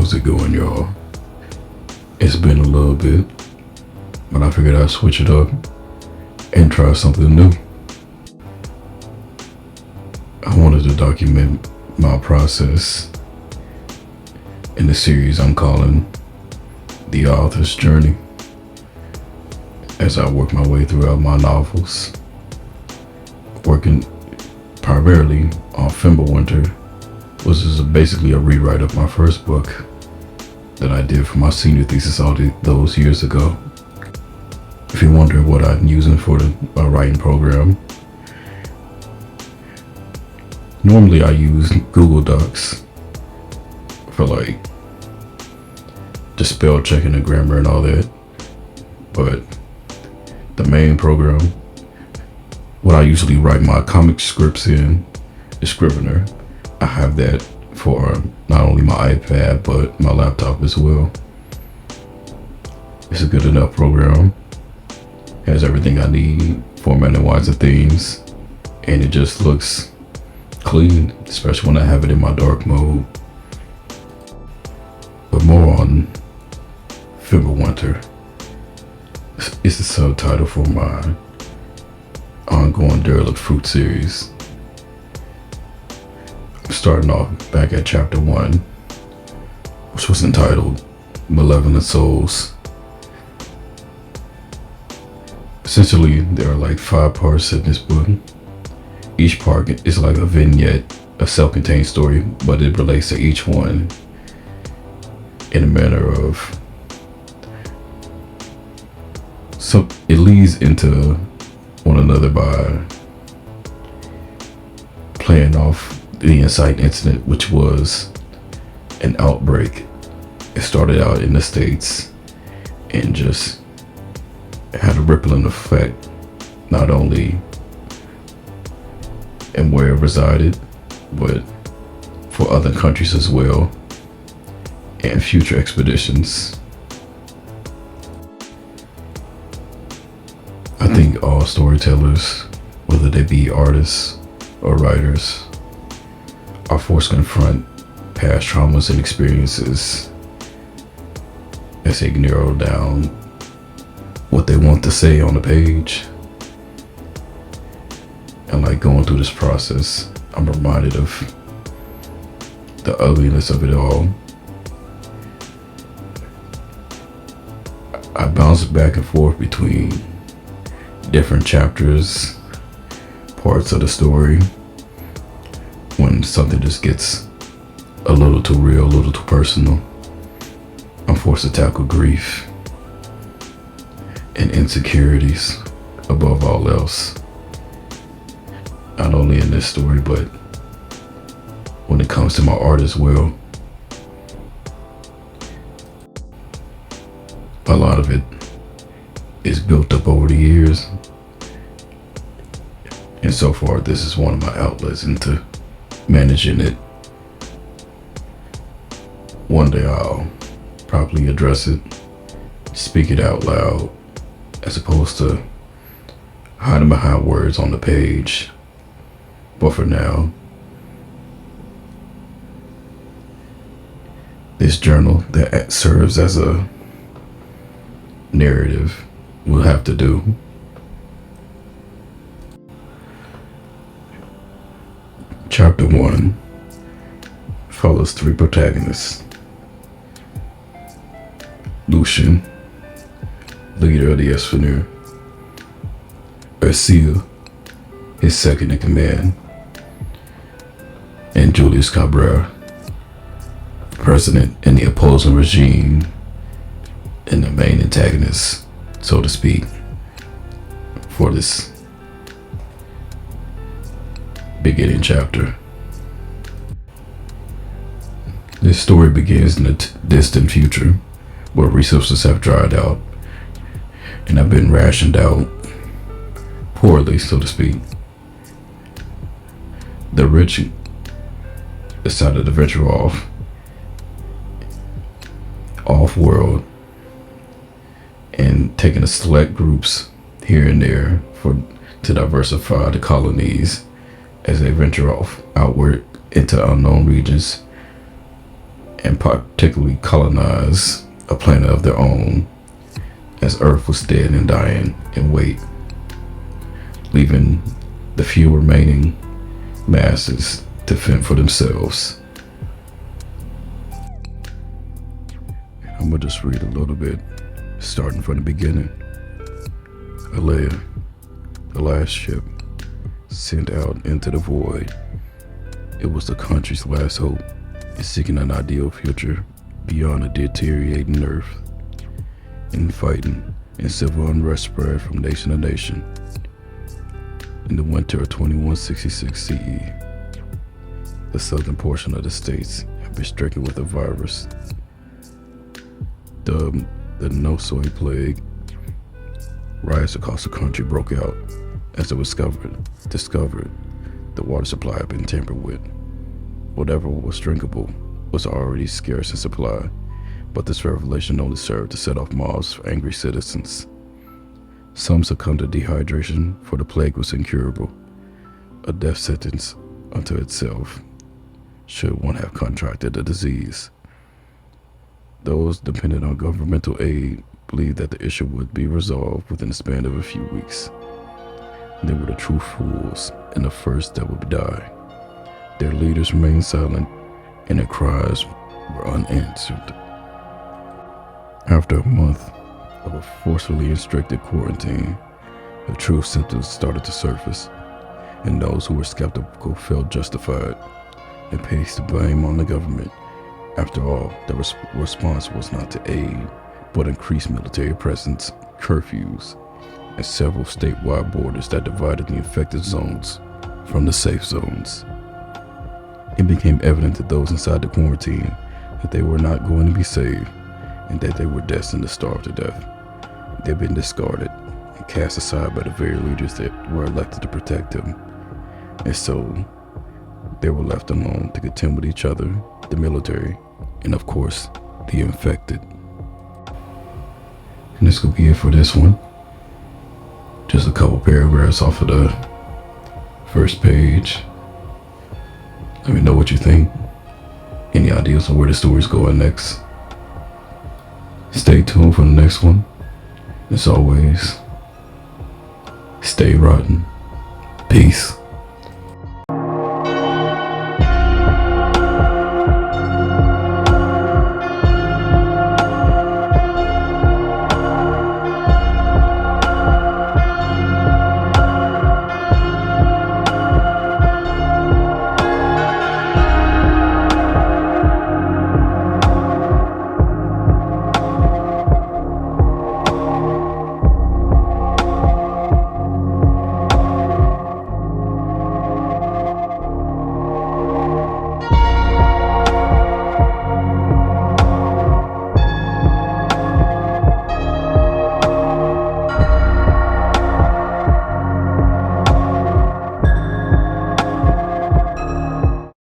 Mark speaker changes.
Speaker 1: How's it going, y'all? It's been a little bit, but I figured I'd switch it up and try something new. I wanted to document my process in the series I'm calling The Author's Journey as I work my way throughout my novels, working primarily on Fimbulwinter, which is basically a rewrite of my first book that I did for my senior thesis all those years ago. If you're wondering what I'm using for my writing program, normally I use Google Docs for like just spell checking and grammar and all that, but the main program, what I usually write my comic scripts in, is Scrivener. I have that for not only my iPad, but my laptop as well. It's a good enough program. Has everything I need, formatting wise and themes, and it just looks clean, especially when I have it in my dark mode. But more on Fimbulwinter. It's the subtitle for my ongoing Derelictfruit series. I'm starting off back at chapter 1, which was entitled Malevolent Souls. Essentially, there are like 5 parts in this book. Each part is like a vignette, a self-contained story, but it relates to each one in a manner of, so it leads into one another by playing off the Insight incident, which was an outbreak. It started out in the States and just had a rippling effect, not only in where it resided, but for other countries as well, and future expeditions. I think all storytellers, whether they be artists or writers, are forced to confront past traumas and experiences as they narrow down what they want to say on the page. And like going through this process, I'm reminded of the ugliness of it all. I bounce back and forth between different chapters, parts of the story, when something just gets a little too real, a little too personal. I'm forced to tackle grief and insecurities above all else. Not only in this story, but when it comes to my art as well. A lot of it is built up over the years, and so far this is one of my outlets into managing it. One day I'll probably address it, speak it out loud, as opposed to hiding behind words on the page. But for now, this journal that serves as a narrative will have to do. Chapter 1 follows 3 protagonists. Lucian, leader of the Scrivener. Ercille, his second in command. And Julius Cabrera, president in the opposing regime and the main antagonist, so to speak, for this beginning chapter. This story begins in the distant future, where resources have dried out and have been rationed out poorly, so to speak. The rich decided to venture off-world and taking a select groups here and there to diversify the colonies as they venture off outward into unknown regions and particularly colonize a planet of their own, as Earth was dead and dying in wait, leaving the few remaining masses to fend for themselves. I'm gonna just read a little bit, starting from the beginning. Alea, the last ship, sent out into the void. It was the country's last hope in seeking an ideal future beyond a deteriorating Earth. Infighting and civil unrest spread from nation to nation. In the winter of 2166 CE, the southern portion of the states had been stricken with a virus dubbed the Nosoi Plague. Riots across the country broke out as it was discovered the water supply had been tampered with. Whatever was drinkable was already scarce in supply, but this revelation only served to set off mobs of angry citizens. Some succumbed to dehydration, for the plague was incurable, a death sentence unto itself, should one have contracted the disease. Those dependent on governmental aid believed that the issue would be resolved within the span of a few weeks. They were the true fools and the first that would die. Their leaders remained silent, and their cries were unanswered. After a month of a forcefully restricted quarantine, the true symptoms started to surface, and those who were skeptical felt justified and placed the blame on the government. After all, the response was not to aid, but increased military presence, curfews, and several statewide borders that divided the infected zones from the safe zones. It became evident to those inside the quarantine that they were not going to be saved, and that they were destined to starve to death. They had been discarded and cast aside by the very leaders that were elected to protect them. And so, they were left alone to contend with each other, the military, and of course, the infected. And this could be it for this one. Just a couple paragraphs off of the first page. Let me know what you think. Any ideas on where the story's going next? Stay tuned for the next one. As always, stay rotten. Peace.